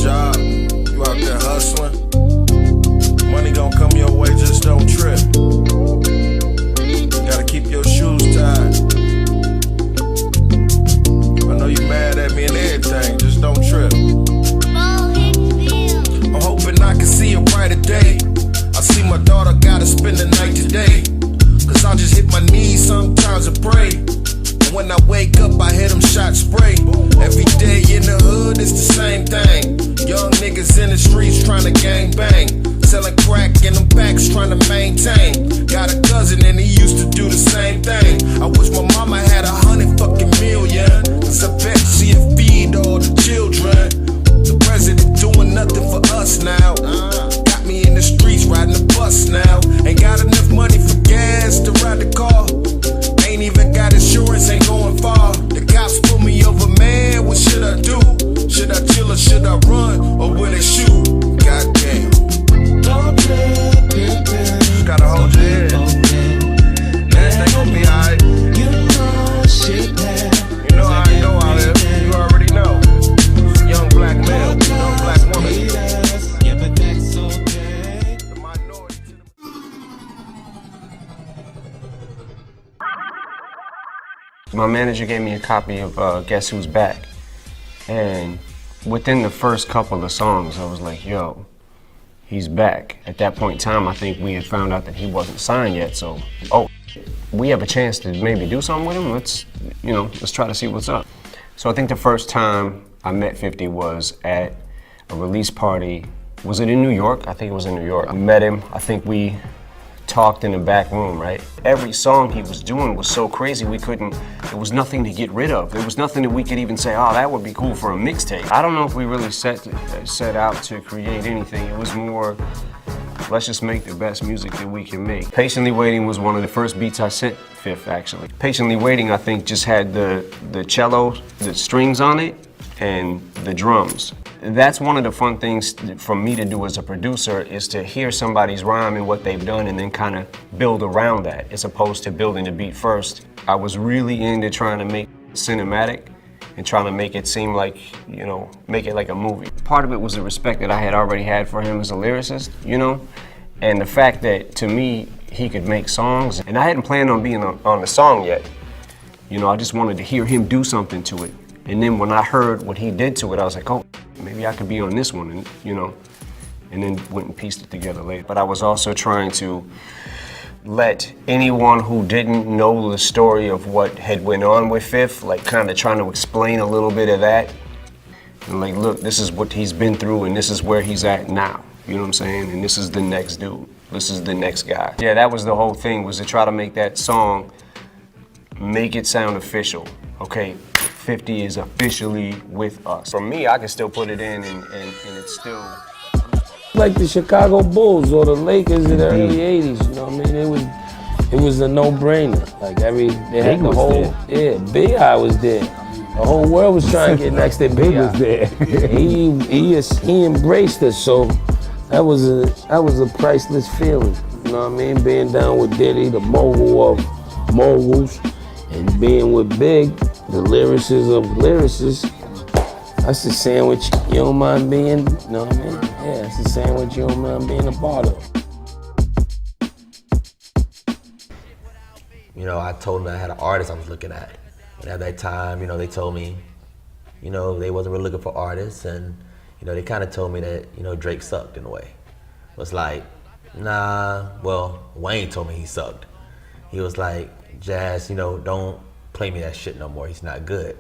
job, you out there hustling. Money gon' come your way, just don't trip. Gotta keep your shoes tied. I know you mad at me and everything, just don't trip. I'm hoping I can see a brighter day. I see my daughter, gotta spend the night today. Cause I just hit my knees sometimes and pray. And when I wake up, I hear them shots spray. Every day in the hood, it's the same thing. Young niggas in the streets trying to gang bang. Selling crack in them packs trying to maintain. Got a cousin and he used to do the same thing. I wish my mama had 100 fucking million. Cause I bet she'd feed all the children. The president doing nothing for us now. Got me in the streets riding the bus now. Ain't got enough money for gas to ride the car. Ain't even got insurance, ain't going far. The cops pull me over, man, what should I do? Should I chill or should I run? Or will they shoot? Goddamn. Don't trip, Just gotta hold your head. Everything gon' be alright. you know shit that. You know how I go out here. You already know. Young black male, young black woman. Yeah, but that's okay. The minority to the My manager gave me a copy of Guess Who's Back, and within the first couple of songs, I was like, yo, he's back. At that point in time, I think we had found out that he wasn't signed yet, so, we have a chance to maybe do something with him. Let's try to see what's up. So I think the first time I met 50 was at a release party. Was it in New York? I think it was in New York. I met him. I think we talked in the back room, right? Every song he was doing was so crazy there was nothing to get rid of. There was nothing that we could even say, oh, that would be cool for a mixtape. I don't know if we really set out to create anything. It was more, let's just make the best music that we can make. Patiently Waiting was one of the first beats I sent Fifth, actually. Patiently Waiting, I think, just had the cello, the strings on it, and the drums. That's one of the fun things for me to do as a producer, is to hear somebody's rhyme and what they've done and then kind of build around that, as opposed to building the beat first. I was really into trying to make it cinematic and trying to make it seem like, make it like a movie. Part of it was the respect that I had already had for him as a lyricist, and the fact that, to me, he could make songs. And I hadn't planned on being on the song yet. I just wanted to hear him do something to it. And then when I heard what he did to it, I was like, oh, maybe I could be on this one, and then went and pieced it together later. But I was also trying to let anyone who didn't know the story of what had went on with Fifth, kind of trying to explain a little bit of that. And look, this is what he's been through and this is where he's at now. You know what I'm saying? And this is the next dude. This is the next guy. Yeah, that was the whole thing, was to try to make that song, make it sound official. Okay, 50 is officially with us. For me, I can still put it in and it's still... Like the Chicago Bulls or the Lakers in the early 80s, you know what I mean? It was a no-brainer. They had the whole... Yeah, Big Eye was there. The whole world was trying to get next to Big Eye. was there. he embraced us, so that was a priceless feeling. You know what I mean? Being down with Diddy, the mogul of moguls, and being with Big, the lyricist of lyricists. That's the sandwich you don't mind being, you know what I mean? Yeah, it's the sandwich you don't mind being a part of. I told them I had an artist I was looking at. And at that time, they told me, they wasn't really looking for artists, and, they kind of told me that, Drake sucked in a way. It was like, nah, well, Wayne told me he sucked. He was like, Jazz, don't play me that shit no more, he's not good.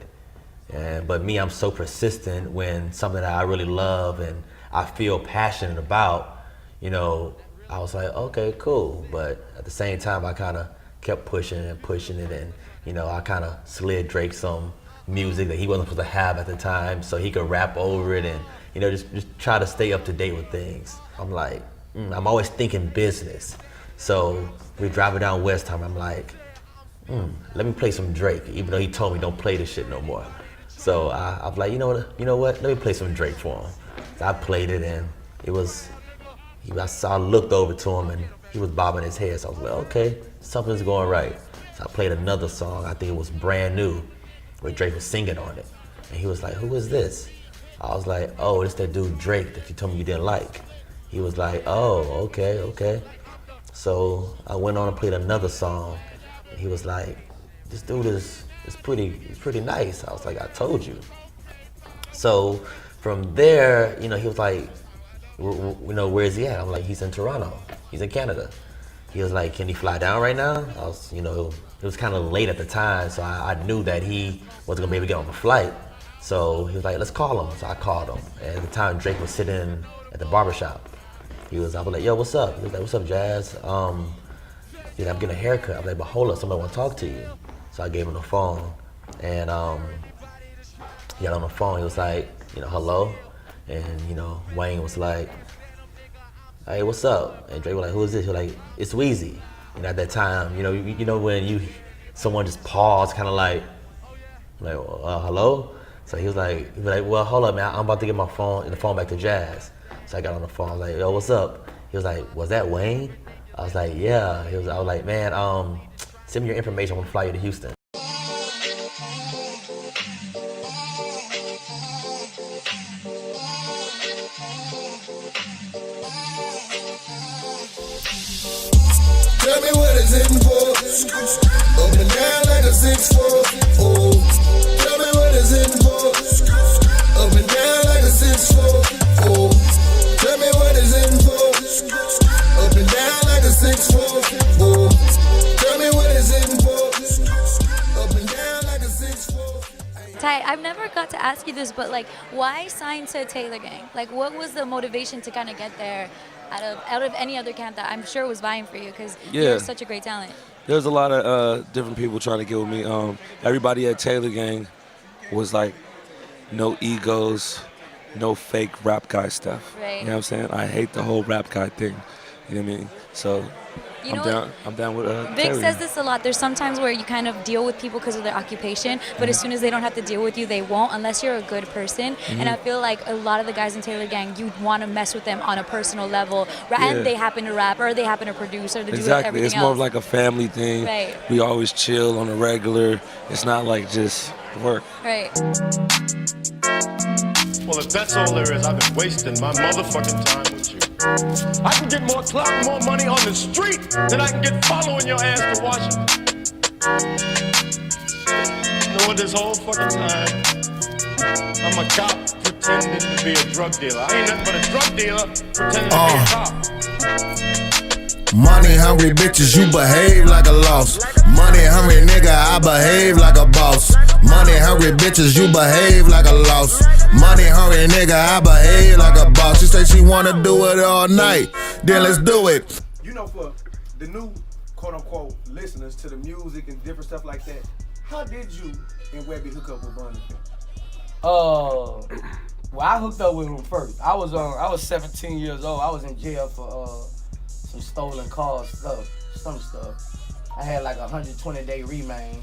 But me, I'm so persistent when something that I really love and I feel passionate about, I was like, okay, cool. But at the same time, I kind of kept pushing it, and, I kind of slid Drake some music that he wasn't supposed to have at the time so he could rap over it and, just try to stay up to date with things. I'm like, I'm always thinking business. So we're driving down West Time, I'm like, let me play some Drake, even though he told me don't play this shit no more. So I'm like, you know what? Let me play some Drake for him. So I played it, and I looked over to him, and he was bobbing his head. So I was like, okay, something's going right. So I played another song. I think it was Brand New, where Drake was singing on it. And he was like, who is this? I was like, oh, it's that dude Drake that you told me you didn't like. He was like, oh, okay. So I went on and played another song. And he was like, this dude is pretty nice. I was like, I told you. So from there, he was like, where is he at? I'm like, he's in Toronto. He's in Canada. He was like, can he fly down right now? I was, it was kind of late at the time, so I knew that he wasn't gonna be able to get on the flight. So he was like, let's call him. So I called him. And at the time, Drake was sitting at the barbershop. I was like, yo, what's up? He was like, what's up, Jazz? I'm getting a haircut. I'm like, but hold up, somebody want to talk to you. So I gave him the phone. And he got on the phone. He was like, hello. And, Wayne was like, hey, what's up? And Drake was like, who is this? He was like, it's Weezy. And at that time, when someone just paused, kind of like, hello? So he was like, well, hold up, man. I'm about to get the phone back to Jazz. So I got on the phone. I was like, yo, what's up? He was like, was that Wayne? I was like, yeah. I was like, man, send me your information. I want to fly you to Houston. Tell me what it's hitting for. Up and down like a 6'4". Oh. Tell me what it's hitting for. Up and down like a 6'4". Oh. Tell me what it's hitting for. Up and down like a 6'4". Oh. Tell me what it's hitting for. Up and down like a 6'4". Ty, I've never got to ask you this, but why sign to Taylor Gang? What was the motivation to kind of get there? Out of any other camp that I'm sure was vying for you, because you're such a great talent. There's a lot of different people trying to get with me. Everybody at Taylor Gang was like, no egos, no fake rap guy stuff. Right. You know what I'm saying? I hate the whole rap guy thing. You know what I mean? So I'm down with Vic Taylor. says this a lot. There's sometimes where you kind of deal with people because of their occupation, but as soon as they don't have to deal with you, they won't, unless you're a good person. And I feel like a lot of the guys in Taylor Gang, you want to mess with them on a personal level, and they happen to rap, or they happen to produce, or to do everything It's else. more of like a family thing. Right. We always chill on a regular. It's not like just work. Right. Well, if that's all there is, I've been wasting my motherfucking time with you. I can get more clout and more money on the street than I can get following your ass to Washington. You know what, this whole fucking time, I'm a cop pretending to be a drug dealer. I ain't nothing but a drug dealer pretending to be a cop. Money hungry bitches, you behave like a loss. Money hungry nigga, I behave like a boss. Money hungry bitches, you behave like a loss. Money hungry nigga, I behave like a boss. She say she wanna do it all night, then let's do it. For the new quote unquote listeners to the music and different stuff like that, how did you and Webby hook up with Bun FM? Well, I hooked up with him first. I was 17 years old. I was in jail for some stolen cars some stuff. I had like a 120-day remand.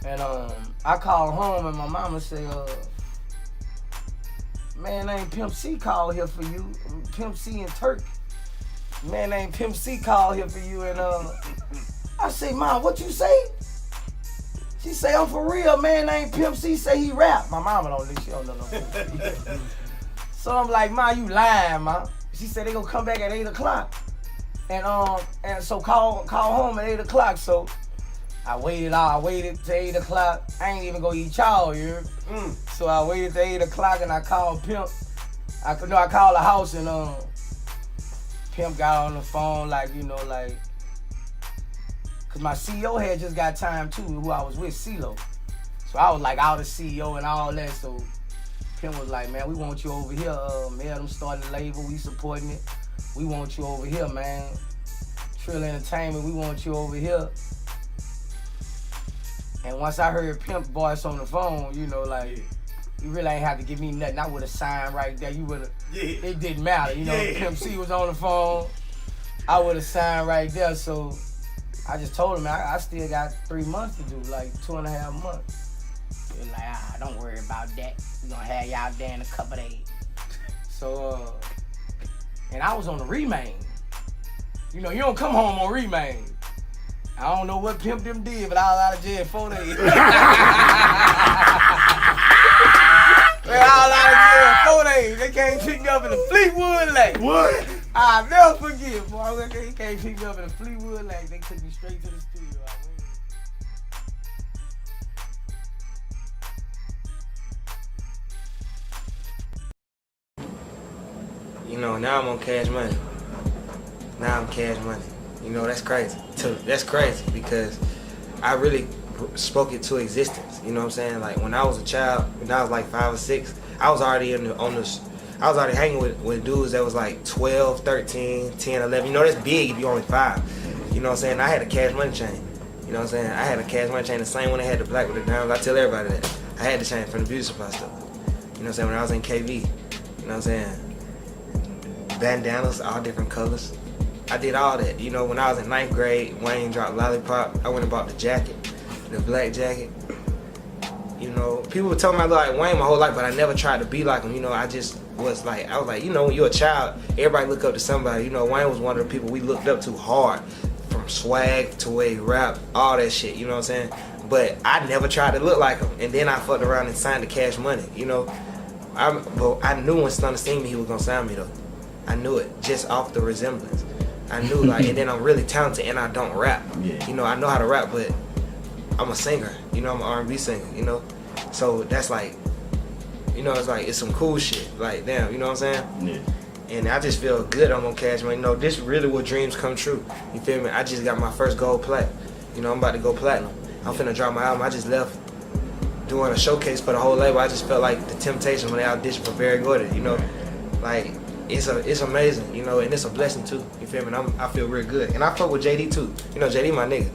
And I called home and my mama said, man named Pimp C called here for you. Pimp C and Turk. Man named Pimp C called here for you. And I say, Mom, what you say? She say, I'm for real. Man named Pimp C say he rap. My mama don't know. She don't know. So I'm like, Ma, you lying, Ma. She said they gonna come back at 8 o'clock. And so call home at 8 o'clock. So I waited till 8 o'clock. I ain't even gonna eat y'all, you hear? So I waited till 8 o'clock and I called Pimp. I called the house and Pimp got on the phone cause my CEO had just got time too, who I was with, CeeLo. So I was like out of CEO and all that. So Pimp was like, man, we want you over here. Them starting the label, we supporting it. We want you over here, man. Trill Entertainment, we want you over here. And once I heard Pimp's voice on the phone, you really ain't have to give me nothing. I would have signed right there. It didn't matter. Pimp C was on the phone. I would have signed right there. So I just told him, I still got 3 months to do, like 2.5 months. He was like, don't worry about that. We're gonna have y'all there in a couple days. So, and I was on the remand. You don't come home on remand. I don't know what Pimp them did, but I was out of jail 4 days. Man, all I was 4 days. They can't pick me up in the Fleetwood Lake. What? I'll never forget, boy. They can't pick me up in the Fleetwood Lake. They took me straight to the studio. You know, now I'm on Cash Money. Now I'm Cash Money. You know, that's crazy. That's crazy because I really spoke it to existence. You know what I'm saying? Like when I was a child, when I was like 5 or 6, I was already I was already hanging with dudes that was like 12, 13, 10, 11. You know, that's big if you're only 5. You know what I'm saying? I had a Cash Money chain. You know what I'm saying? I had a Cash Money chain, the same one that had the black with the diamonds. I tell everybody that. I had the chain from the beauty supply store. You know what I'm saying? When I was in KV. You know what I'm saying? Bandanas, all different colors. I did all that. You know, when I was in 9th grade, Wayne dropped Lollipop. I went and bought the jacket, the black jacket. You know, people would tell me I look like Wayne my whole life, but I never tried to be like him. You know, I was like, you know, when you're a child, everybody look up to somebody. You know, Wayne was one of the people we looked up to hard, from swag to way he rap, all that shit. You know what I'm saying? But I never tried to look like him. And then I fucked around and signed the Cash Money. You know, but I knew when Stunner seen me, he was gonna sign me though. I knew it just off the resemblance. I knew like, and then I'm really talented and I don't rap. Yeah. You know, I know how to rap, but I'm a singer. You know, I'm an R&B singer. You know, so that's like, you know, it's like it's some cool shit. Like damn, you know what I'm saying? Yeah. And I just feel good. I'm on Cash Money. You know, this really what dreams come true. You feel me? I just got my first gold plat. You know, I'm about to go platinum. I'm finna drop my album. I just left doing a showcase for the whole label. I just felt like the Temptations when they auditioned for Very Good. You know, like. It's amazing, you know, and it's a blessing too. You feel me? And I feel real good, and I fuck with JD too. You know, JD my nigga.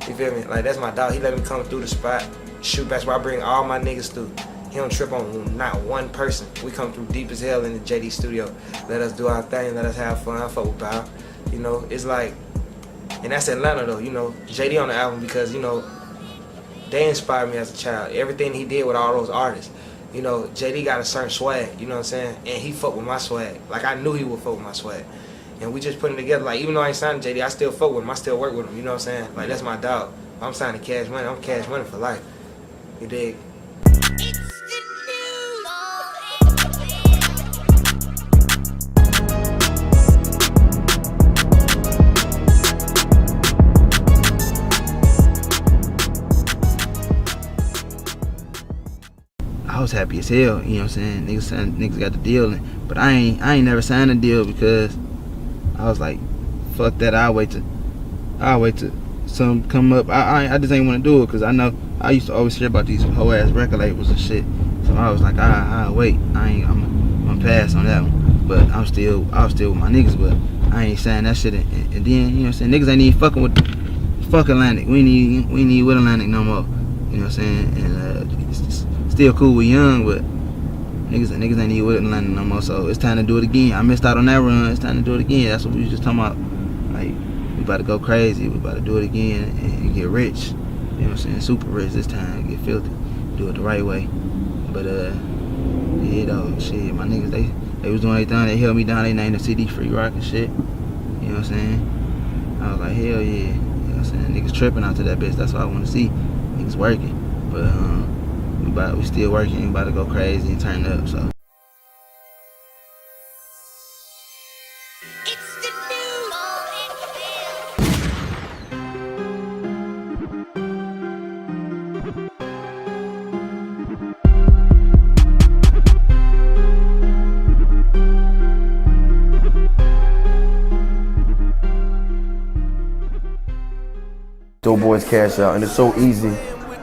You feel me? Like that's my dog. He let me come through the spot, shoot. That's why I bring all my niggas through. He don't trip on not one person. We come through deep as hell in the JD studio. Let us do our thing. Let us have fun. I fuck with Bow. You know, it's like, and that's Atlanta though. You know, JD on the album because you know they inspired me as a child. Everything he did with all those artists. You know, JD got a certain swag, you know what I'm saying? And he fuck with my swag. Like, I knew he would fuck with my swag. And we just put it together. Like, even though I ain't signed JD, I still fuck with him. I still work with him, you know what I'm saying? Like, that's my dog. If I'm signing Cash Money, I'm Cash Money for life. You dig? I was happy as hell, you know what I'm saying? Niggas got the deal, but I ain't never signed a deal because I was like, fuck that. I'll wait till some come up. I just ain't want to do it because I know I used to always hear about these whole ass record labels and shit. So I was like, I'll wait. I'm gonna pass on that one. But I was still with my niggas, but I ain't saying that shit. And then you know what I'm saying? Niggas ain't even fucking with fuck Atlantic. We ain't with Atlantic no more. You know what I'm saying? And it's still cool with Young, but niggas ain't even with Atlantic no more. So it's time to do it again. I missed out on that run. It's time to do it again. That's what we was just talking about. Like we about to go crazy. We about to do it again and get rich. You know what I'm saying? Super rich this time. Get filthy. Do it the right way. But yeah, though, shit, my niggas they was doing their thing. They held me down. They named the CD Free Rock and shit. You know what I'm saying? I was like, hell yeah. You know what I'm saying? Niggas tripping out to that bitch. That's what I want to see. Niggas working. But we still working. We about to go crazy and turn up. So. Dope Boys Cash Out, and it's so easy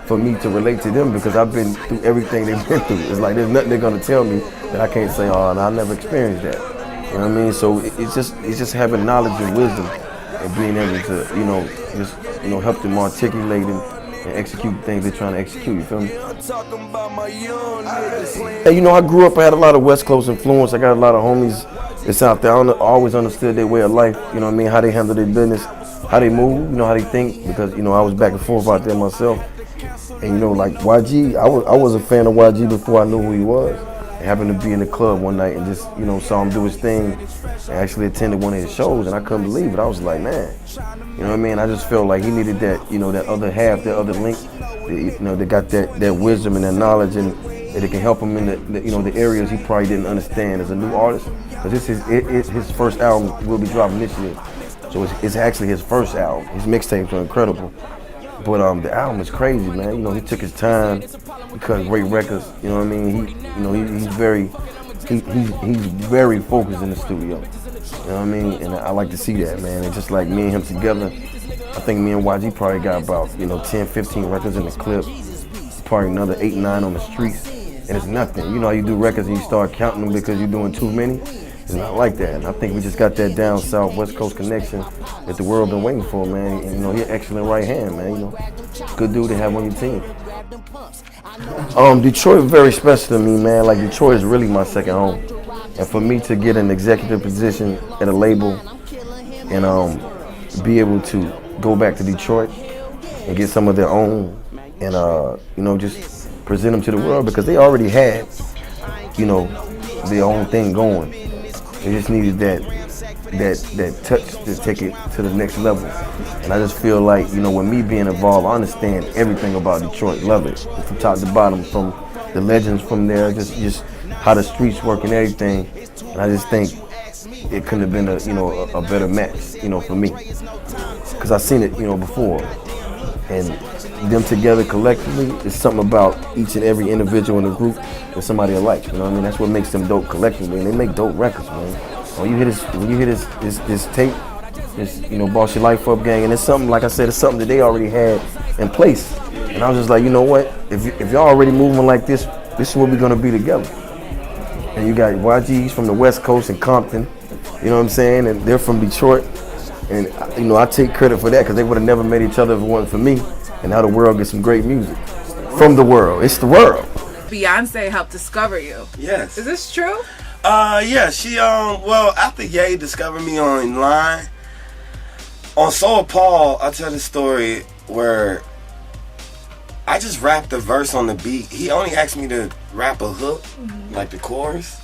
for me to relate to them because I've been through everything they've been through. It's like there's nothing they're gonna tell me that I can't say, oh, no, I never experienced that. You know what I mean? So it's just having knowledge and wisdom and being able to, you know, help them articulate and execute the things they're trying to execute. You feel me? Hey, you know, I grew up. I had a lot of West Coast influence. I got a lot of homies that's out there. I always understood their way of life. You know what I mean? How they handle their business, how they move, you know, how they think. Because you know, I was back and forth out there myself. And you know, like YG, I was a fan of YG before I knew who he was. I happened to be in the club one night and just, you know, saw him do his thing. I actually attended one of his shows and I couldn't believe it. I was like, man, you know what I mean? I just felt like he needed that, you know, that other half, that other link, you know, that got that wisdom and that knowledge and that it can help him in the areas he probably didn't understand as a new artist. Because it's his first album will be dropping this year. So it's actually his first album. His mixtapes are incredible. But the album is crazy, man. You know, he took his time, he cut great records, you know what I mean? He's very focused in the studio. You know what I mean? And I like to see that, man. And just like me and him together, I think me and YG probably got about, 10, 15 records in the clip, probably another 8, 9 on the streets. And it's nothing. You know how you do records and you start counting them because you're doing too many? It's not like that. And I think we just got that down south West Coast connection that the world been waiting for, man. And, he's an excellent right hand, man. Good dude to have on your team. Detroit is very special to me, man. Like, Detroit is really my second home. And for me to get an executive position at a label and be able to go back to Detroit and get some of their own and, just present them to the world, because they already had, their own thing going. They just needed that touch to take it to the next level. And I just feel like, with me being involved, I understand everything about Detroit, love it. From top to bottom, from the legends from there, just how the streets work and everything. And I just think it couldn't have been a better match, for me. Because I've seen it, before. And them together collectively, is something about each and every individual in the group that somebody alike. You know what I mean? That's what makes them dope collectively, and they make dope records, man. When you hear this tape, this Boss Your Life Up gang, and it's something, like I said, it's something that they already had in place. And I was just like, you know what? If y'all already moving like this is what we're gonna be together. And you got YG's from the West Coast and Compton, you know what I'm saying? And they're from Detroit. And I take credit for that, because they would have never met each other if it wasn't for me. And now the world gets some great music from the world. It's the world. Beyonce helped discover you. Yes. Is this true? Yeah, she after Ye discovered me online, on Soul Paul, I tell this story where I just rapped a verse on the beat. He only asked me to rap a hook, like the chorus.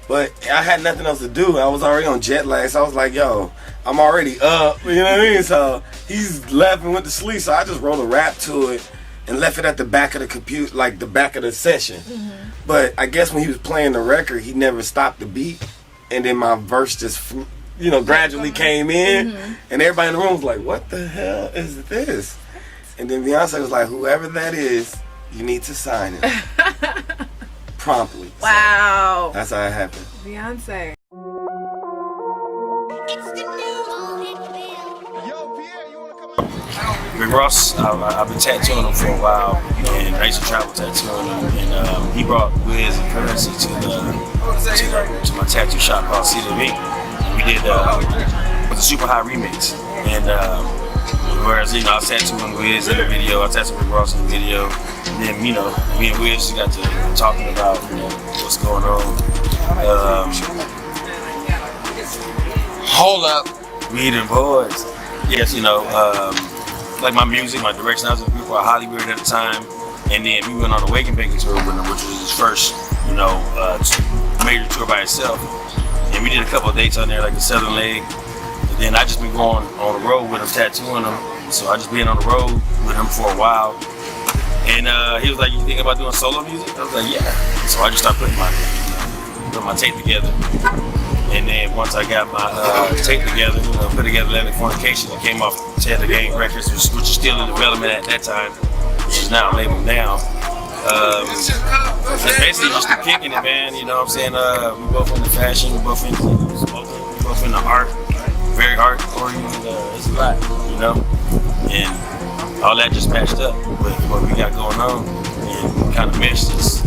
But I had nothing else to do. I was already on jet lag, so I was like, yo, I'm already up, you know what I mean? So he's left and went to sleep, so I just wrote a rap to it and left it at the back of the computer, like the back of the session. But I guess when he was playing the record, he never stopped the beat, and then my verse just, gradually came in, and everybody in the room was like, what the hell is this? And then Beyonce was like, whoever that is, you need to sign it. Promptly. Wow. So that's how it happened. Beyonce. Rick Ross, I've been tattooing him for a while, and I used to travel tattooing him, and he brought Wiz and Currency to my tattoo shop called CDB. We did with a Super High remix, and whereas I was tattooing Wiz in the video, I tattooed Rick Ross in the video, and then me and Wiz just got to talking about what's going on. Hold up, we the boys. Yes, like my music, my direction. I was in a group called Hollywood at the time, and then we went on a Wake and Bacon tour with him, which was his first, major tour by itself. And we did a couple of dates on there, like the Southern Leg. And then I just been going on the road with him, tattooing him. So I just been on the road with him for a while. And he was like, "You thinking about doing solo music?" I was like, "Yeah." So I just started putting my tape together. And then once I got my tape together, put together Atlantic Fornication, it came off Taylor Gang Records, which is still in development at that time, which is now labeled now. It's basically just kicking it, man. You know what I'm saying? We both into fashion, we both into art, very art-oriented. It's a lot, and all that just matched up with what we got going on, and kind of meshed as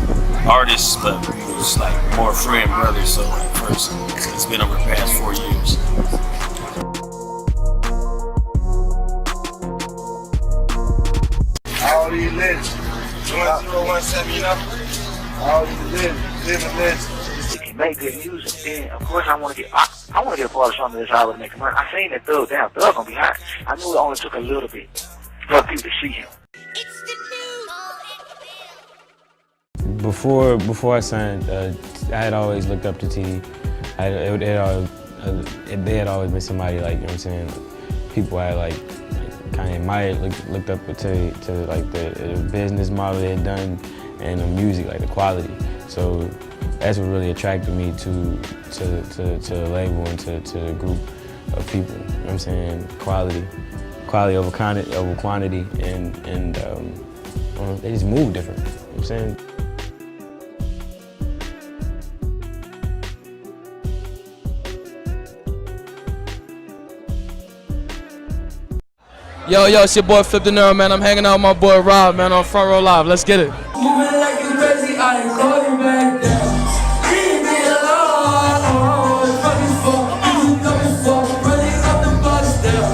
artists, but we was like more friend brothers. So at first, it's been over the past 4 years. All these legends. 1017, all these legends, living legends. If you make good music, then of course I want to get a part of something that's already making money. I seen that Thug gonna be hot. I knew it only took a little bit for people to see him. Before I signed, I had always looked up to T. They had always been somebody, like, you know what I'm saying, people I kind of admired, looked up to like the business model they had done, and the music, like the quality. So that's what really attracted me to the label and to the group of people. You know what I'm saying? Quality over quantity, and they just move different. You know what I'm saying? Yo, it's your boy Flip De Niro, man. I'm hanging out with my boy Rob, man, on Front Row Live. Let's get it. Moving like you crazy, I ain't calling back down. Leave me alone, fucking fuck, you coming fuck, running up the bus down.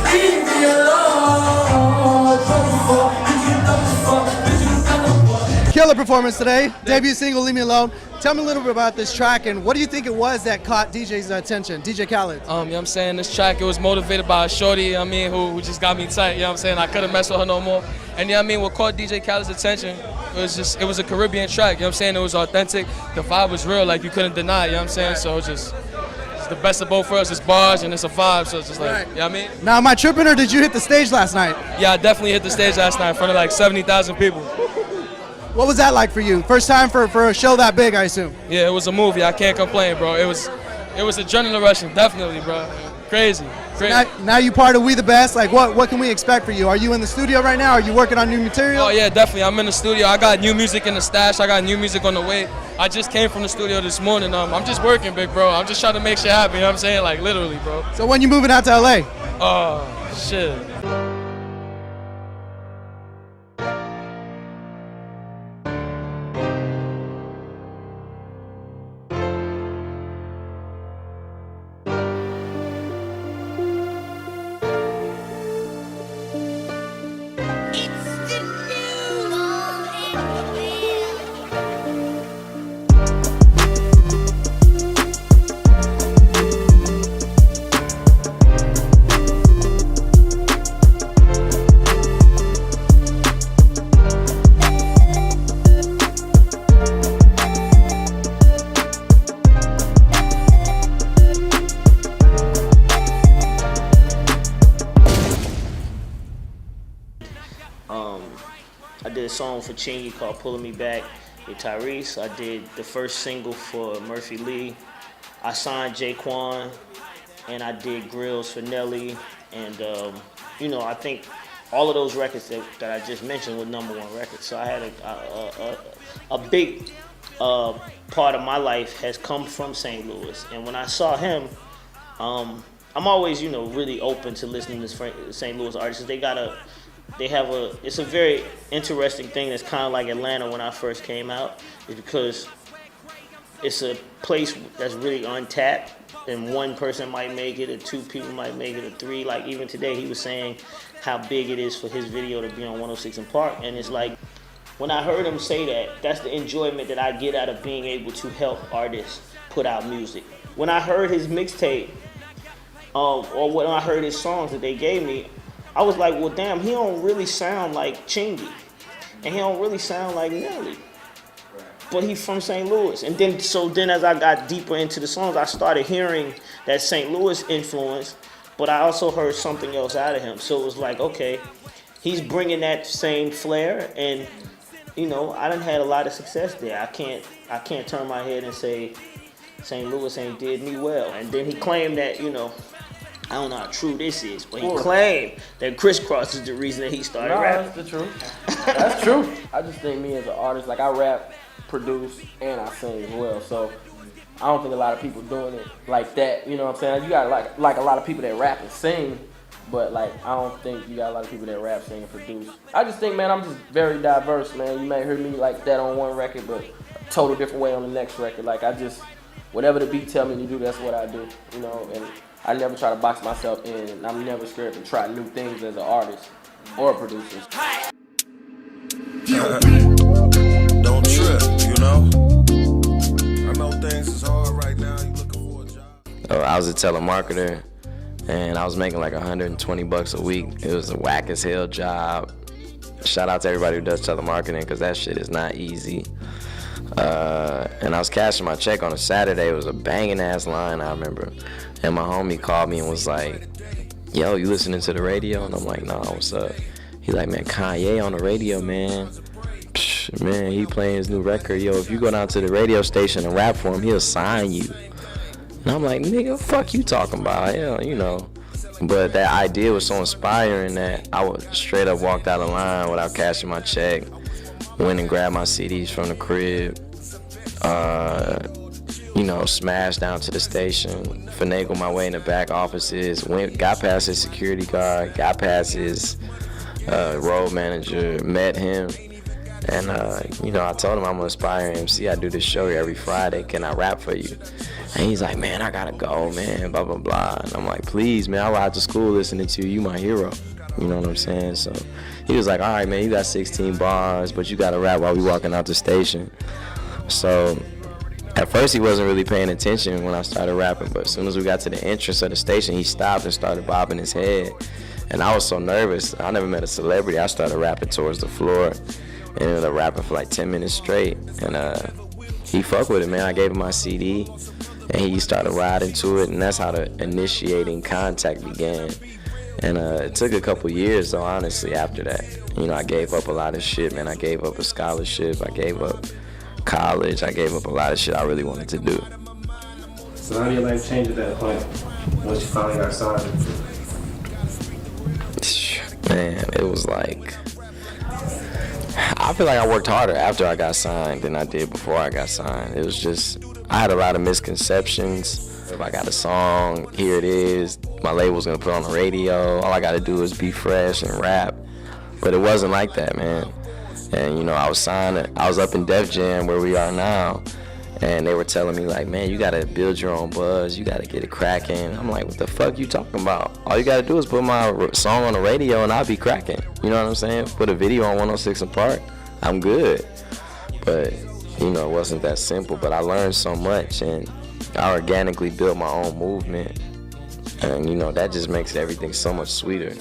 Leave me alone, fucking fuck, you coming fuck, bitch, you coming fuck. Killer performance today. Debut single, Leave Me Alone. Tell me a little bit about this track and what do you think it was that caught DJ's attention, DJ Khaled? You know what I'm saying? This track, it was motivated by a shorty, you know what I mean, who just got me tight, you know what I'm saying? I couldn't mess with her no more. And you know what I mean, what caught DJ Khaled's attention, it was a Caribbean track, you know what I'm saying? It was authentic, the vibe was real, like you couldn't deny, you know what I'm saying? So it's the best of both worlds. It's bars and it's a vibe, so it's just like, you know what I mean? Now, am I tripping or did you hit the stage last night? Yeah, I definitely hit the stage last night in front of like 70,000 people. What was that like for you? First time for a show that big, I assume? Yeah, it was a movie. I can't complain, bro. It was adrenaline rushing, definitely, bro. Crazy. Now you part of We The Best. Like, what can we expect for you? Are you in the studio right now? Are you working on new material? Oh yeah, definitely. I'm in the studio. I got new music in the stash. I got new music on the way. I just came from the studio this morning. I'm just working, big bro. I'm just trying to make shit happen. You know what I'm saying? Like literally, bro. So when you moving out to LA? Oh shit. I did a song for Chingy called Pulling Me Back with Tyrese. I did the first single for Murphy Lee. I signed Jaquan, and I did Grills for Nelly. And, I think all of those records that I just mentioned were #1 records. So I had a big part of my life has come from St. Louis. And when I saw him, I'm always, really open to listening to St. Louis artists. It's a very interesting thing that's kind of like Atlanta when I first came out, is because it's a place that's really untapped, and one person might make it, or two people might make it, or three. Like even today, he was saying how big it is for his video to be on 106 in Park, and it's like, when I heard him say that, that's the enjoyment that I get out of being able to help artists put out music. When I heard his mixtape, or when I heard his songs that they gave me, I was like, well, damn, he don't really sound like Chingy, and he don't really sound like Nelly, but he's from St. Louis. And then as I got deeper into the songs, I started hearing that St. Louis influence, but I also heard something else out of him. So it was like, okay, he's bringing that same flair, and I done had a lot of success there. I can't turn my head and say St. Louis ain't did me well. And then he claimed that, I don't know how true this is, but he claimed that Crisscross is the reason that he started rapping. That's the truth. That's true. I just think me as an artist, like I rap, produce, and I sing as well. So I don't think a lot of people doing it like that. You know what I'm saying? You got like a lot of people that rap and sing, but like I don't think you got a lot of people that rap, sing, and produce. I just think, man, I'm just very diverse, man. You may hear me like that on one record, but a total different way on the next record. Like whatever the beat tell me to do, that's what I do. And I never try to box myself in, and I'm never scared to try new things as an artist or a producer. Don't trip, I know things is hard right now. You looking for a job? I was a telemarketer, and I was making like $120 a week. It was a whack as hell job. Shout out to everybody who does telemarketing, because that shit is not easy. And I was cashing my check on a Saturday. It was a banging ass line, I remember. And my homie called me and was like, yo, you listening to the radio? And I'm like, nah, what's up? He's like, man, Kanye on the radio, man. Psh, man, he playing his new record. Yo, if you go down to the radio station and rap for him, he'll sign you. And I'm like, nigga, fuck you talking about? Hell, you know. But that idea was so inspiring that I would straight up walked out of line without cashing my check, went and grabbed my CDs from the crib, you know, smashed down to the station, finagled my way in the back offices, got past his security guard, got past his road manager, met him, and you know, I told him I'm an aspiring MC. I do this show here every Friday. Can I rap for you? And he's like, man, I gotta go, man, blah, blah, blah. And I'm like, please, man, I ride to school listening to you. You my hero. You know what I'm saying? So he was like, all right, man, you got 16 bars, but you gotta rap while we walking out the station. So at first he wasn't really paying attention when I started rapping, but as soon as we got to the entrance of the station, he stopped and started bobbing his head. And I was so nervous. I never met a celebrity. I started rapping towards the floor and ended up rapping for like 10 minutes straight. And he fucked with it, man. I gave him my CD. And he started riding to it, and that's how the initiating contact began. And it took a couple years, though, honestly, after that. You know, I gave up a lot of shit, man. I gave up a scholarship. I gave up college. I gave up a lot of shit I really wanted to do. So how did your life change at that point, once you finally got signed? Man, it was like, I feel like I worked harder after I got signed than I did before I got signed. It was just, I had a lot of misconceptions. If I got a song, here it is, my label's gonna put it on the radio, all I gotta do is be fresh and rap. But it wasn't like that, man. And you know, I was signed, I was up in Def Jam where we are now, and they were telling me like, man, you gotta build your own buzz, you gotta get it cracking. I'm like, what the fuck you talking about? All you gotta do is put my song on the radio and I'll be cracking. You know what I'm saying? Put a video on 106 and Park, I'm good. But you know, it wasn't that simple, but I learned so much, and I organically built my own movement, and you know, that just makes everything so much sweeter.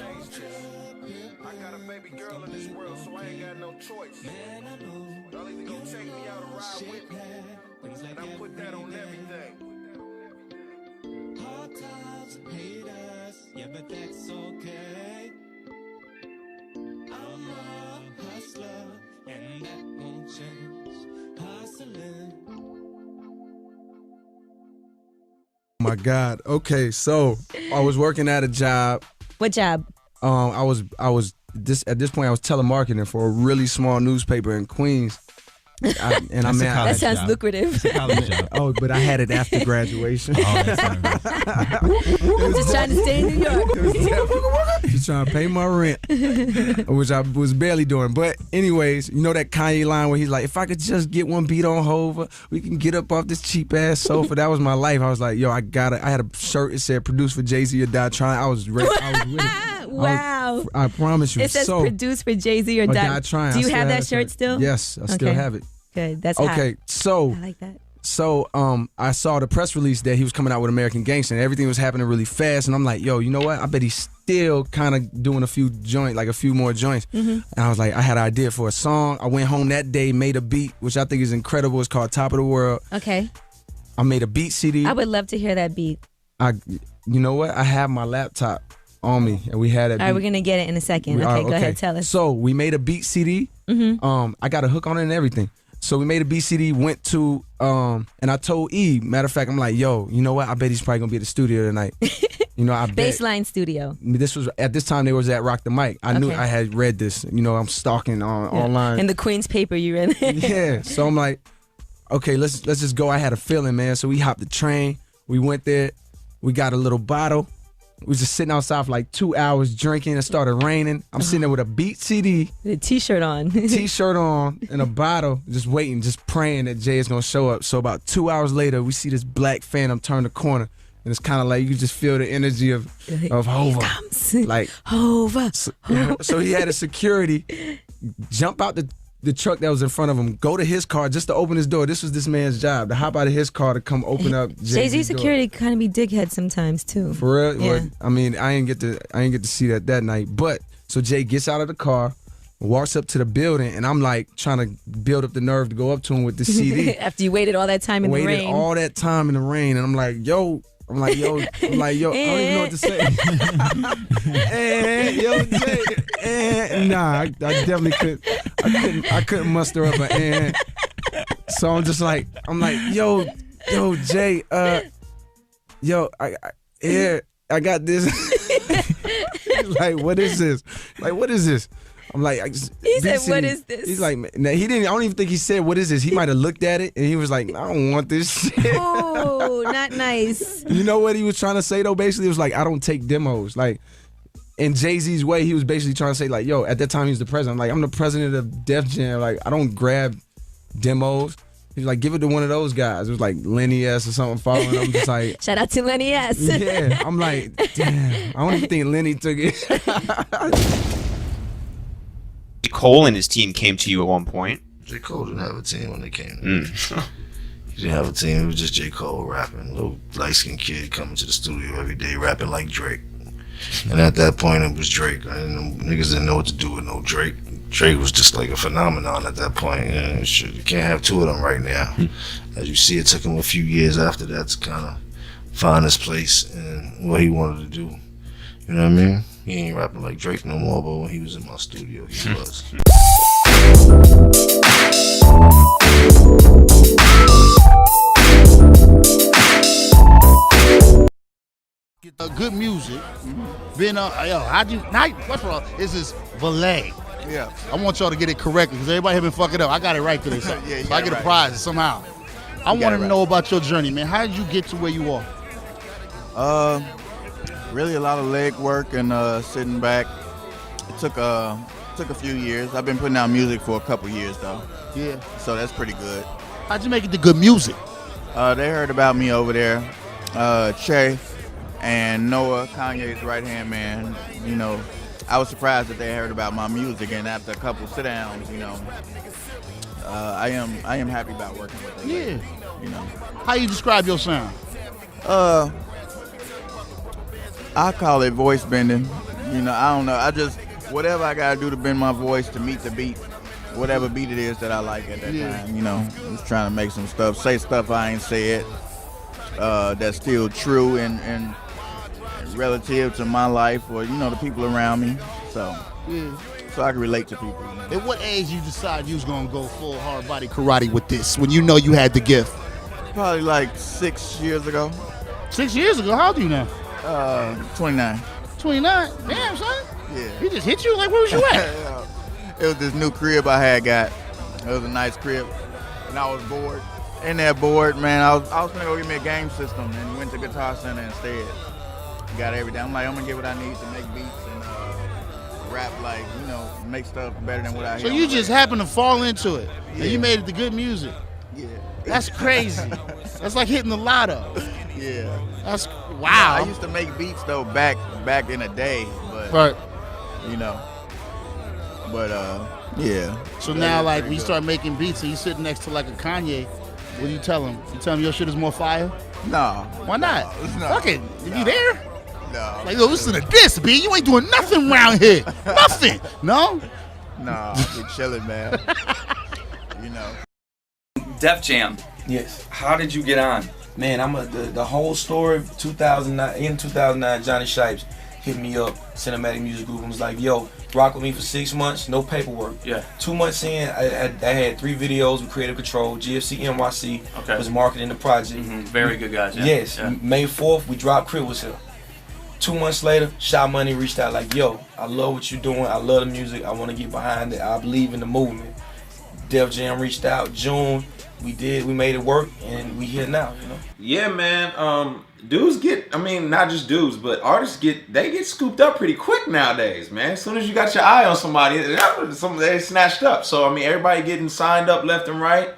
My God. Okay, so I was working at a job. What job? I was at this point I was telemarketing for a really small newspaper in Queens. That sounds lucrative. It's a college job. Oh, but I had it after graduation. Just trying to stay in New York. Just trying to pay my rent, which I was barely doing. But anyways, you know that Kanye line where he's like, if I could just get one beat on Hova, we can get up off this cheap ass sofa. That was my life. I was like, yo, I had a shirt, it said produced for Jay-Z or Die Trying. I was ready. I was with it. Wow. I promise you. It says produced for Jay-Z or Die Trying. Do you have that shirt still? Yes, I still have it. Good. That's okay. hot. So I like that. So I saw the press release that he was coming out with American Gangster, and everything was happening really fast. And I'm like, yo, you know what? I bet he's still kind of doing a few more joints. And I was like, I had an idea for a song. I went home that day, made a beat, which I think is incredible. It's called Top of the World. Okay. I made a beat CD. I would love to hear that beat. You know what? I have my laptop on me, and we had it. All right, we're gonna get it in a second. Okay, go ahead, tell us. So we made a beat CD. I got a hook on it and everything. So we made a beat CD, went to, and I told E, matter of fact, I'm like, yo, you know what? I bet he's probably gonna be at the studio tonight. You know, I bet. Baseline Studio. This was at this time they was at Rock the Mic. I knew I had read this. You know, I'm stalking online. And the Queen's paper you read. Yeah. So I'm like, okay, let's just go. I had a feeling, man. So we hopped the train. We went there. We got a little bottle. We was just sitting outside for like 2 hours drinking. It started raining. I'm sitting there with a beat CD. The t-shirt on. T-shirt on and a bottle, just waiting, just praying that Jay is going to show up. So about 2 hours later, we see this black Phantom turn the corner. And it's kind of like you just feel the energy of Hova. Here comes. Like Hova. So he had a security jump out the truck that was in front of him, go to his car just to open his door. This was this man's job, to hop out of his car to come open up Jay-Z security kind of be dickhead sometimes too. For real? Yeah. Well, I mean, I ain't get to see that night. But so Jay gets out of the car, walks up to the building, and I'm like trying to build up the nerve to go up to him with the CD. After you waited all that time in the rain. Waited all that time in the rain, and I'm like, yo, I don't even know what to say. Nah, I definitely could. I couldn't muster up an and. So I'm like, yo, Jay, yo, I got this. He's like, what is this? Like, what is this? I'm like, he said, what is this? He's like, nah, he didn't. I don't even think he said, what is this? He might have looked at it and he was like, I don't want this shit. Oh, not nice. You know what he was trying to say though? Basically, it was like, I don't take demos. Like, in Jay-Z's way, he was basically trying to say like, yo, at that time he was the president. I'm like, I'm the president of Def Jam. Like, I don't grab demos. He was like, give it to one of those guys. It was like Lenny S or something following. I'm just like, shout out to Lenny S. Yeah, I'm like, damn. I don't even think Lenny took it. J. Cole and his team came to you at one point. J. Cole didn't have a team when they came. He didn't have a team. It was just J. Cole rapping. Little light-skinned kid coming to the studio every day rapping like Drake. And at that point, it was Drake. Niggas didn't know what to do with no Drake. Drake was just like a phenomenon at that point. And shit, you can't have two of them right now. As you see, it took him a few years after that to kind of find his place and what he wanted to do. You know what I mean? He ain't rapping like Drake no more, but when he was in my studio, he was. Good music. Been yo, how'd you night? First of all, this is Valet. Yeah. I want y'all to get it correctly because everybody have been fucking up. I got it right today. So, yeah, so I get a prize somehow. I want to know about your journey, man. How did you get to where you are? Really a lot of leg work and sitting back. It took a few years. I've been putting out music for a couple years though. Yeah. So that's pretty good. How'd you make it to good music? They heard about me over there. Che and Noah, Kanye's right-hand man, you know, I was surprised that they heard about my music, and after a couple sit-downs, you know, I am happy about working with them. Yeah. You know. How you describe your sound? I call it voice bending. You know, I don't know. I just, whatever I gotta do to bend my voice to meet the beat, whatever beat it is that I like at that time, you know. I'm just trying to make some stuff, say stuff I ain't said, that's still true and relative to my life or, you know, the people around me. So I can relate to people. You know? At what age you decide you was gonna go full hard body karate with this when you know you had the gift? Probably like 6 years ago. 6 years ago? How old are you now? 29. 29? Damn, son. Yeah. He just hit you? Like, where was you at? It was this new crib I had got. It was a nice crib. And I was bored. In that bored, man, I was gonna go get me a game system and went to Guitar Center instead. Got everything. I'm like, I'm gonna get what I need to make beats and rap, like, you know, make stuff better than what I hear. So you just happened to fall into it, and you made it to good music. Yeah. That's crazy. That's like hitting the lotto. Yeah. That's wow. I used to make beats though back in the day, but right. You know. But yeah. So now, like, when you start making beats and you sitting next to like a Kanye, what do you tell him? You tell him your shit is more fire? No. Why not? No. Fuck it. You there? No. Like, yo, listen to this, B. You ain't doing nothing around here. Nothing. No? No, I'm just chilling, man. You know. Def Jam. Yes. How did you get on? Man, the whole story of 2009, Johnny Shipes hit me up, Cinematic Music Group, and was like, yo, rock with me for 6 months, no paperwork. Yeah. 2 months in, I had 3 videos with Creative Control, GFC NYC was marketing the project. Very good guys, yeah. Yes. Yeah. May 4th, we dropped Crib Was Here. 2 months later, Sha Money reached out like, yo, I love what you're doing, I love the music, I want to get behind it, I believe in the movement. Def Jam reached out, June, we made it work, and we here now, you know? Yeah, man. Dudes get, I mean, not just dudes, but artists get scooped up pretty quick nowadays, man. As soon as you got your eye on somebody, they snatched up. So, I mean, everybody getting signed up left and right,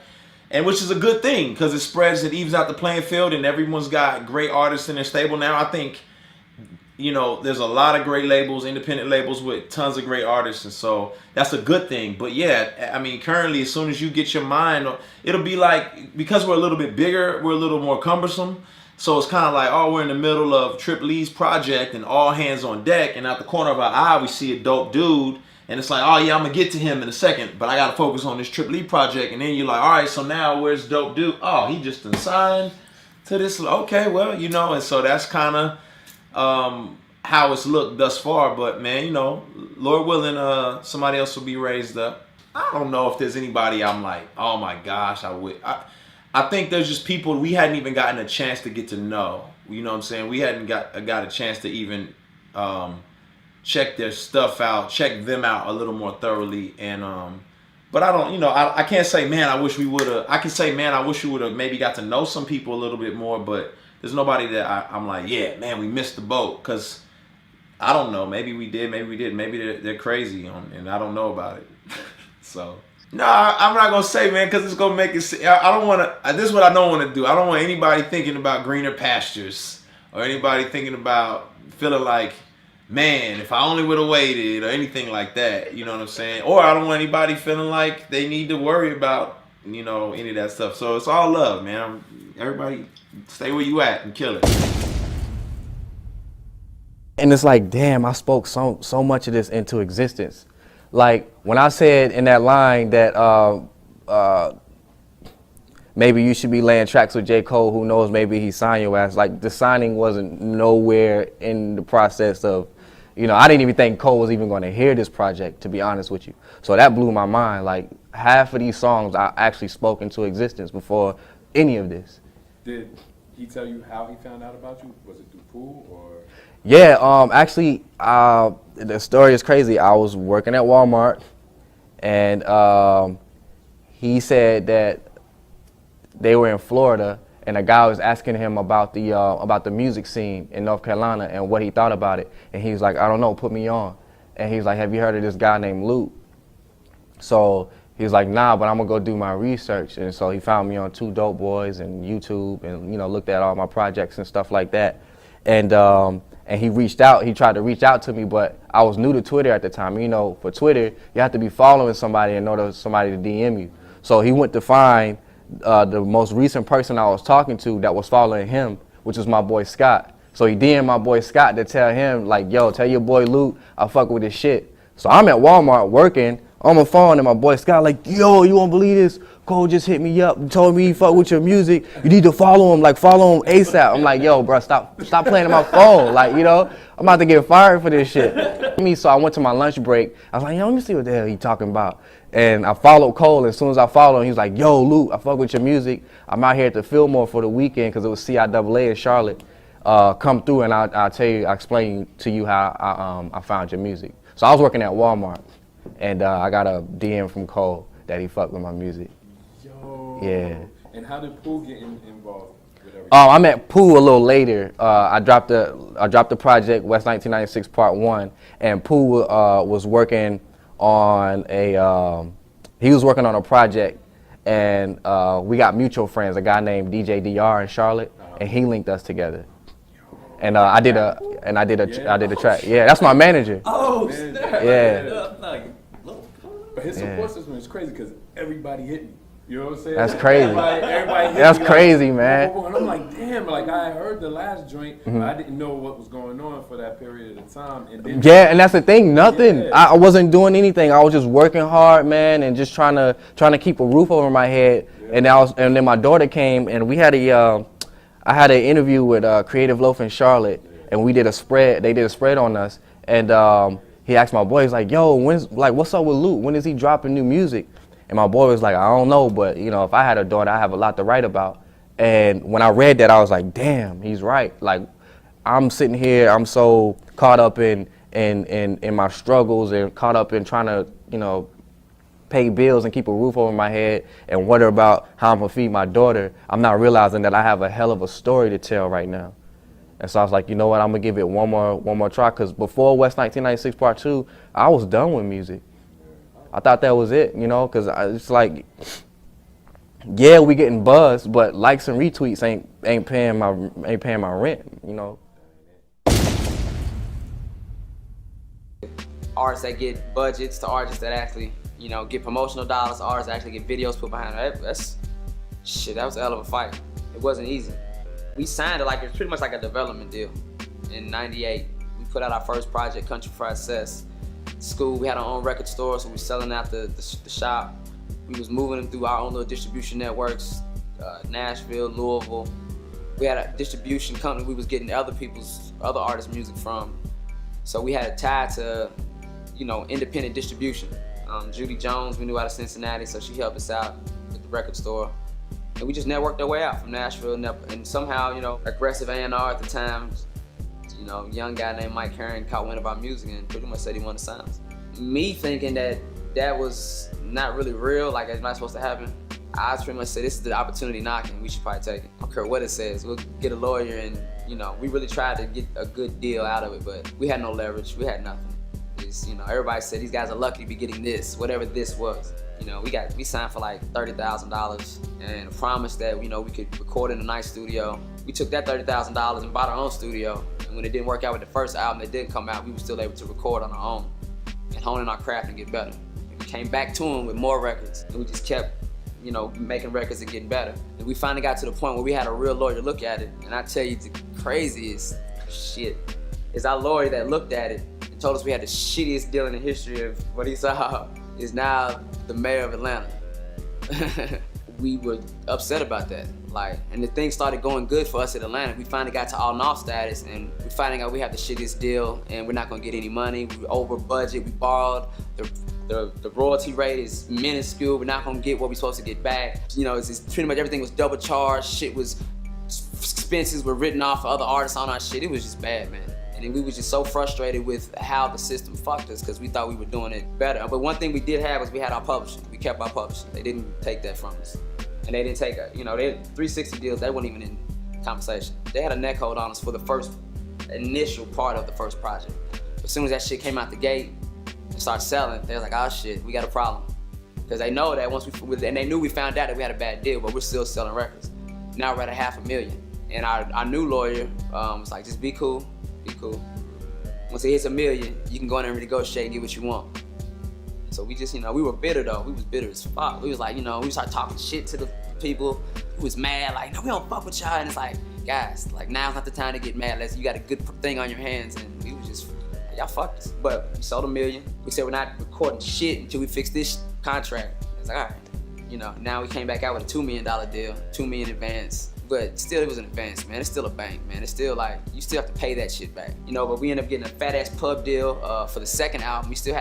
and which is a good thing because it evens out the playing field, and everyone's got great artists in their stable now. I think, you know, there's a lot of great labels, independent labels with tons of great artists, and so that's a good thing. But yeah, I mean, currently, as soon as you get your mind, it'll be like, because we're a little bit bigger, we're a little more cumbersome. So it's kind of like, oh, we're in the middle of Trip Lee's project and all hands on deck, and out the corner of our eye, we see a dope dude, and it's like, oh yeah, I'm gonna get to him in a second, but I gotta focus on this Trip Lee project, and then you're like, all right, so now where's dope dude? Oh, he just signed to this. Okay, well, you know, and so that's kind of how it's looked thus far. But man, you know, Lord willing, somebody else will be raised up. I don't know if there's anybody I'm like, oh my gosh, I think there's just people we hadn't even gotten a chance to get to know. You know what I'm saying? We hadn't got a chance to even check their stuff out, check them out a little more thoroughly. And but I don't, I can't say, man, I wish we would have. I can say, man, I wish we would have maybe got to know some people a little bit more. But there's nobody that I'm like, yeah, man, we missed the boat. Because I don't know. Maybe we did. Maybe we didn't. Maybe they're crazy and I don't know about it. So. No, I'm not gonna say, man, because it's gonna make it. I don't want to. This is what I don't want to do. I don't want anybody thinking about greener pastures or anybody thinking about feeling like, man, if I only would have waited or anything like that. You know what I'm saying? Or I don't want anybody feeling like they need to worry about, any of that stuff. So it's all love, man. Everybody, stay where you at and kill it. And it's like, damn, I spoke so much of this into existence. Like when I said in that line that maybe you should be laying tracks with J. Cole, who knows, maybe he signed your ass. Like the signing wasn't nowhere in the process of, I didn't even think Cole was even going to hear this project, to be honest with you. So that blew my mind. Like half of these songs I actually spoke into existence before any of this. Did he tell you how he found out about you? Was it through Pooh or? Yeah, actually, the story is crazy. I was working at Walmart, and he said that they were in Florida, and a guy was asking him about the music scene in North Carolina and what he thought about it. And he was like, I don't know, put me on. And he was like, have you heard of this guy named Luke? So he was like, nah, but I'm gonna go do my research. And so he found me on 2 Dope Boys and YouTube, and looked at all my projects and stuff like that. And he reached out. He tried to reach out to me, but I was new to Twitter at the time. For Twitter, you have to be following somebody in order for somebody to DM you. So he went to find the most recent person I was talking to that was following him, which was my boy Scott. So he DM'd my boy Scott to tell him, like, yo, tell your boy Luke I fuck with his shit. So I'm at Walmart working on my phone, and my boy Scott like, yo, you won't believe this? Cole just hit me up and told me he fuck with your music. You need to follow him ASAP. I'm like, yo, bro, stop playing on my phone. Like, I'm about to get fired for this shit. So I went to my lunch break. I was like, yo, let me see what the hell he talking about. And I followed Cole. As soon as I followed him, he was like, yo, Luke, I fuck with your music. I'm out here at the Fillmore for the weekend because it was CIAA in Charlotte. Come through and I'll explain to you how I found your music. So I was working at Walmart, and I got a DM from Cole that he fucked with my music. Yo. Yeah. And how did Pooh get involved with everything? I met Pooh a little later. I dropped the project West 1996 Part 1, and Pooh was working on a project, and we got mutual friends, a guy named DJ DR in Charlotte, and he linked us together. And I did a track. Yeah, that's my manager. Oh, yeah. But his support system is crazy because everybody hit me. You know what I'm saying? That's crazy. Everybody hit That's me crazy, man. And I'm like, damn, like I heard the last joint, but I didn't know what was going on for that period of time. And then yeah, and that's the thing, nothing. Yeah. I wasn't doing anything. I was just working hard, man, and just trying to keep a roof over my head. Yeah. And then my daughter came, and we had I had an interview with Creative Loaf in Charlotte, and we did a spread. They did a spread on us, and he asked my boy, he's like, yo, what's up with Luke? When is he dropping new music? And my boy was like, I don't know, but if I had a daughter, I have a lot to write about. And when I read that, I was like, damn, he's right. Like, I'm sitting here, I'm so caught up in my struggles and caught up in trying to, pay bills and keep a roof over my head and worry about how I'm gonna feed my daughter. I'm not realizing that I have a hell of a story to tell right now. And so I was like, you know what, I'm gonna give it one more try, because before West 1996 Part 2, I was done with music. I thought that was it, because it's like, yeah, we getting buzzed, but likes and retweets ain't paying my rent, Artists that get budgets to artists that actually, get promotional dollars, artists that actually get videos put behind it. That was a hell of a fight. It wasn't easy. We signed it like it's pretty much like a development deal. In '98, we put out our first project, Country Fried Cess. School, we had our own record store, so we were selling out the shop. We was moving them through our own little distribution networks, Nashville, Louisville. We had a distribution company we was getting other artists' music from. So we had it tied to, independent distribution. Judy Jones, we knew out of Cincinnati, so she helped us out with the record store. And we just networked our way out from Nashville, and somehow, you know, Aggressive A&R at the time, you know, young guy named Mike Herring caught wind of our music and pretty much said he wanted to sign us. Me thinking that was not really real, like it's not supposed to happen, I pretty much said, this is the opportunity knocking, we should probably take it. I don't care what it says, we'll get a lawyer and, you know, we really tried to get a good deal out of it, but we had no leverage, we had nothing. It's, you know, everybody said these guys are lucky to be getting this, whatever this was. You know, we signed for like $30,000 and promised that, you know, we could record in a nice studio. We took that $30,000 and bought our own studio. And when it didn't work out with the first album that didn't come out, we were still able to record on our own and hone in our craft and get better. And we came back to them with more records and we just kept, you know, making records and getting better. And we finally got to the point where we had a real lawyer look at it. And I tell you, the craziest shit is our lawyer that looked at it and told us we had the shittiest deal in the history of what he saw is now the mayor of Atlanta. We were upset about that. Like, and the thing started going good for us in Atlanta. We finally got to all-off status and we finding out we have the shittiest deal and we're not gonna get any money. We were over budget, we borrowed. The royalty rate is minuscule. We're not gonna get what we're supposed to get back. You know, it's pretty much everything was double charged. Shit was, expenses were written off for other artists on our shit. It was just bad, man. And we were just so frustrated with how the system fucked us because we thought we were doing it better. But one thing we did have was we had our publishing. We kept our publishing. They didn't take that from us. And they didn't take it. You know, they had 360 deals, they weren't even in conversation. They had a neck hold on us for the first initial part of the first project. As soon as that shit came out the gate and started selling, they was like, oh shit, we got a problem. Because they know that once and they knew we found out that we had a bad deal, but we're still selling records. Now we're at $500,000. And our new lawyer was like, just be cool. Be cool. Once it hits $1 million, you can go in there and negotiate and get what you want. So we just, you know, we were bitter though. We was bitter as fuck. We was like, you know, we started talking shit to the people. We was mad, like, no, we don't fuck with y'all. And it's like, guys, like now's not the time to get mad unless you got a good thing on your hands. And we was just, y'all fucked us. But we sold $1 million. We said we're not recording shit until we fix this contract. It's like, all right. You know, now we came back out with a $2 million deal, $2 million advance. But still, it was an advance, man. It's still a bank, man. It's still like, you still have to pay that shit back. You know, but we ended up getting a fat ass pub deal for the second album. We still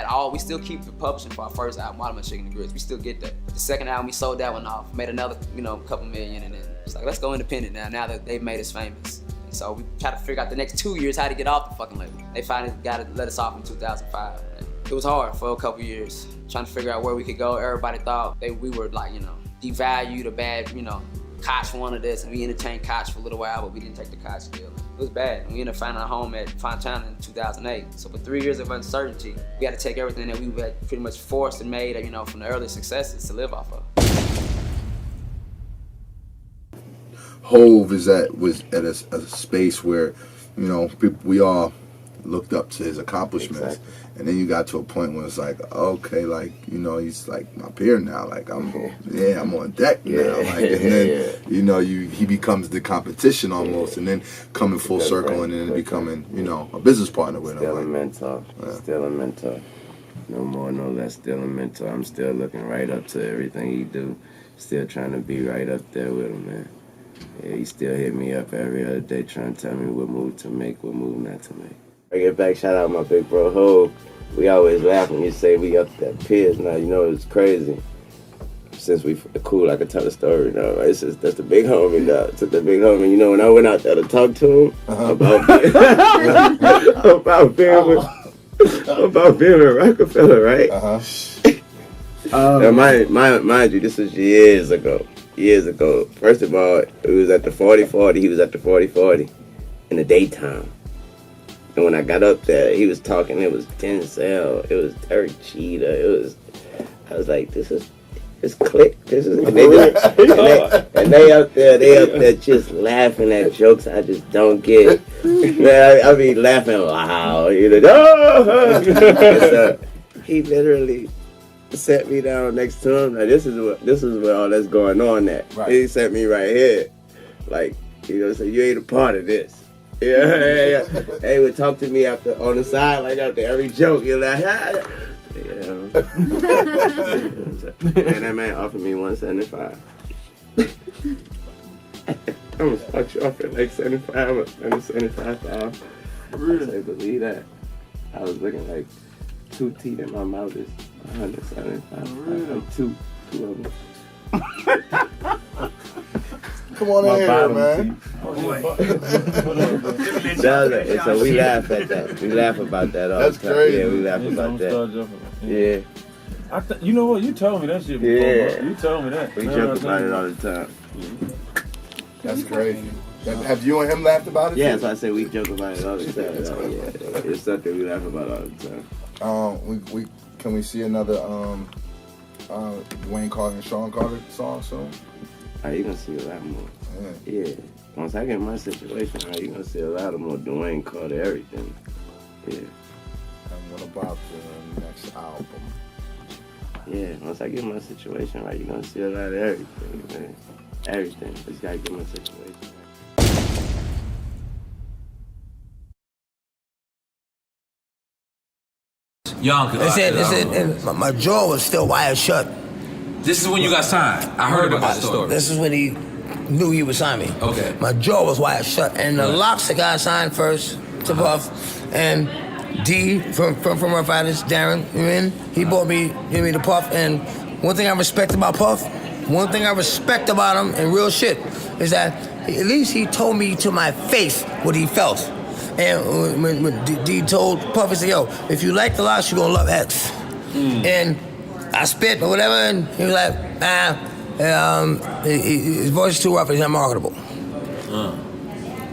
keep the publishing for our first album, Watermelon Chicken and Grits. We still get that. But the second album, we sold that one off, made another, you know, couple million, and then it's like, let's go independent now that they've made us famous. And so we try to figure out the next 2 years how to get off the fucking label. They finally got to let us off in 2005. And it was hard for a couple years, trying to figure out where we could go. Everybody thought we were like, you know, devalued or bad, you know, Koch wanted this, and we entertained Koch for a little while, but we didn't take the Koch deal. It was bad, and we ended up finding a home at Fontana in 2008. So for 3 years of uncertainty, we had to take everything that we had pretty much forced and made, you know, from the early successes to live off of. Hove was at a space where, you know, we all looked up to his accomplishments. Exactly. And then you got to a point where it's like, okay, like, you know, he's like my peer now. Like, I'm on deck now. Like, and then, you know, he becomes the competition almost, and then coming full circle and then becoming, you know, a business partner with him. Still a mentor. Still a mentor. No more, no less. Still a mentor. I'm still looking right up to everything he do. Still trying to be right up there with him, man. Yeah, he still hit me up every other day trying to tell me what move to make, what move not to make. Bring it back, shout out my big bro Hove. We always laugh when you say we up at peers now, you know, it's crazy. Since we cool, I could tell a story, you know. It's just, that's the big homie, dog. It's the big homie. You know, when I went out there to talk to him about being with Rockefeller, right? Now, mind you, this was years ago. First of all, it was at the 40-40. He was at the 40-40 in the daytime. And when I got up there, he was talking. It was Denzel. It was Derek Cheetah. I was like, this is click. This is. And they up there just laughing at jokes I just don't get. Man, I be laughing loud. You know, so he literally sat me down next to him. Like, this is where all that's going on at. Right. He sat me right here, like, you know, so you ain't a part of this. Yeah. They would talk to me after on the side, like after every joke. You're like, and that man offered me $175. I'm gonna start you off at like $75,000. I said, believe that. I was looking like 2 teeth in my mouth is 175. Like two of them. Come on in here, man. So we laugh at that. We laugh about that all the time. Crazy. Yeah, we laugh about that. Yeah. You know what? You told me that shit before. Yeah. Bro. You told me that. We joke about it all the time. That's crazy. Have you and him laughed about it? Yeah, too? so I say we joke about it all the time. Yeah. It's something we laugh about all the time. Can we see another Wayne Carter and Sean Carter song soon? You're gonna see a lot more. Yeah. Once I get my situation right, you're gonna see a lot of more Dwayne Carter everything. Yeah. And what about the next album? Yeah, once I get my situation right, you're gonna see a lot of everything, man. Everything. Just gotta get my situation right. Young. My jaw was still wired shut. This is when you got signed. I heard about the story. This is when he knew he would sign me. Okay. My jaw was wired shut, and the Locks got signed first to Puff, and D from Rough Riders, Darren, you know, he brought me to Puff. And one thing I respect about Puff, one thing I respect about him, and real shit, is that at least he told me to my face what he felt. And when D told Puff, he said, "Yo, if you like the Locks, you're gonna love X." And I spit or whatever, and he was like, his voice is too rough, he's not marketable.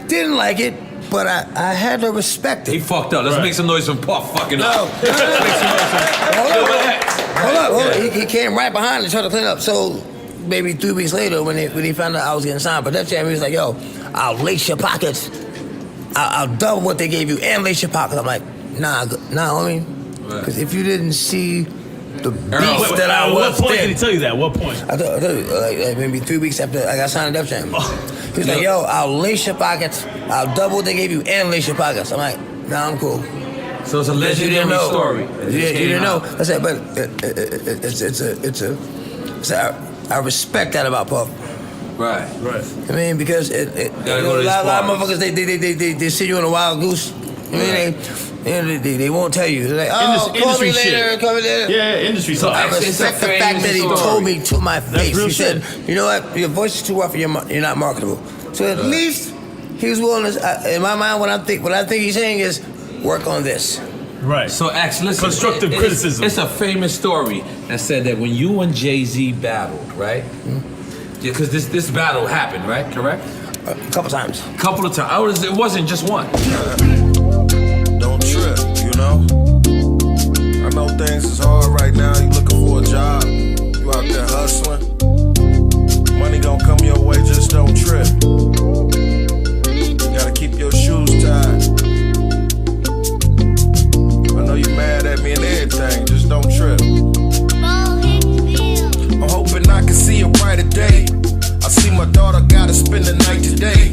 Didn't like it, but I had to respect it. He fucked up. Let's make some noise from Puff fucking up. Hold up. He came right behind and tried to clean up. So maybe 3 weeks later, when he found out I was getting signed for Def Jam, he was like, "Yo, I'll lace your pockets. I'll double what they gave you and lace your pockets." I'm like, nah, homie. Because if you didn't see the beast that I was. What point then, did he tell you that? What point? I told you, like maybe 3 weeks after I got signed to Def Jam. He was like, "Yo, I'll lace your pockets. I'll double what they gave you and lace your pockets." I'm like, "Nah, I'm cool." So it's a legendary story. You didn't know. I said, but I respect that about Puff. Right. I mean, because a lot of motherfuckers they see you in a wild goose. I mean, they won't tell you. They're like, "Oh, call me later, call me later." Yeah, industry. So I respect the fact that he told me to my face. He said, "You know what? Your voice is too rough. You're not marketable." So at least he was willing to. In my mind, what I think he's saying is, work on this. Right. So actually, listen. Constructive criticism. It's a famous story that said that when you and Jay-Z battled, right? Yeah, because this battle happened, right? Correct? A couple times. Couple of times. It wasn't just one. Don't trip, you know? I know things is hard right now. You looking for a job. You out there hustling. Money gonna come your way, just don't trip. You gotta keep your shoes tied. I know you mad at me and everything, just don't trip. I'm hoping I can see a brighter day. I see my daughter gotta spend the night today.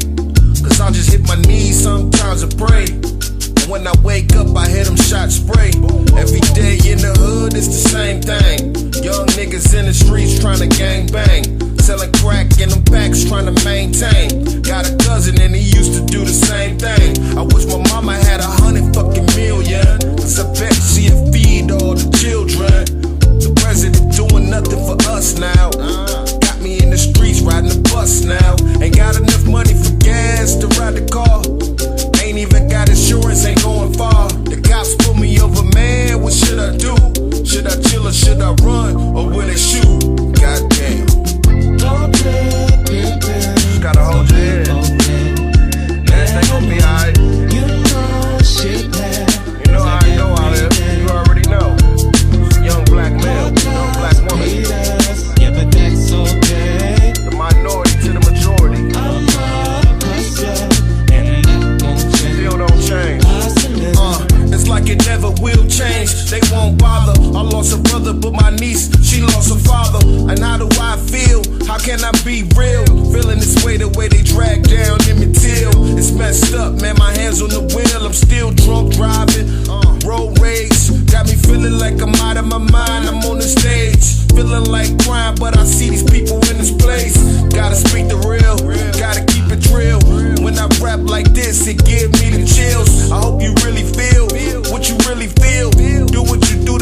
Cause I just hit my knees sometimes and pray. And when I wake up, I hear them shots spray. Every day in the hood, it's the same thing. Young niggas in the streets trying to gang bang. Selling crack in them packs trying to maintain. Got a cousin and he used to do the same thing. I wish my mama had 100 fucking million. Cause I bet she'd feed all the children. The president doing nothing for us now. Got me in the streets riding the bus now. Ain't got enough money for gas to ride the car. Ain't even got insurance, ain't going far. The cops pull me over, man, what should I do? Should I chill or should I run? Or will they shoot? Goddamn. Just gotta hold your head. Everything gon' be alright. You know how I go out here. You already know. Young black male, young black woman. Yeah, but that's okay. The minority to the majority. Still don't change. It's like it never will change. They won't bother. I lost a brother, but my niece, she lost her father. And how do I feel? How can I be real? Feeling this way, the way they drag down Emmett Till. It's messed up, man. My hands on the wheel. I'm still drunk driving. Road rage got me feeling like I'm out of my mind. I'm on the stage, feeling like crime, but I see these people in this place. Gotta speak the real, gotta keep it real. When I rap like this, it give me the chills. I hope you really feel what you really feel. Do what you do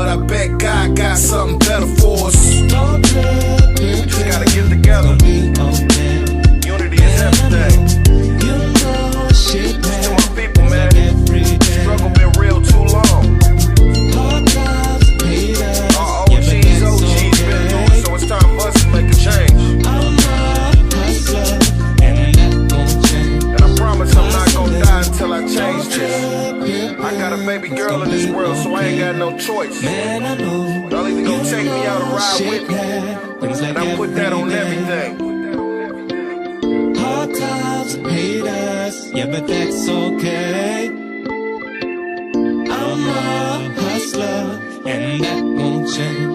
but I bet God got something better for us. We just gotta get together. Unity is everything. To my people, man, struggle been real too long. Our OGs been doing it, so it's time for us to make a change. And I promise I'm not gonna die until I change this. I got a baby girl in this world, so I ain't got no choice. Y'all either gonna take me out or ride with me, and I put that on everything. Hard times hate us, yeah, but that's okay. I'm a hustler, and that won't change.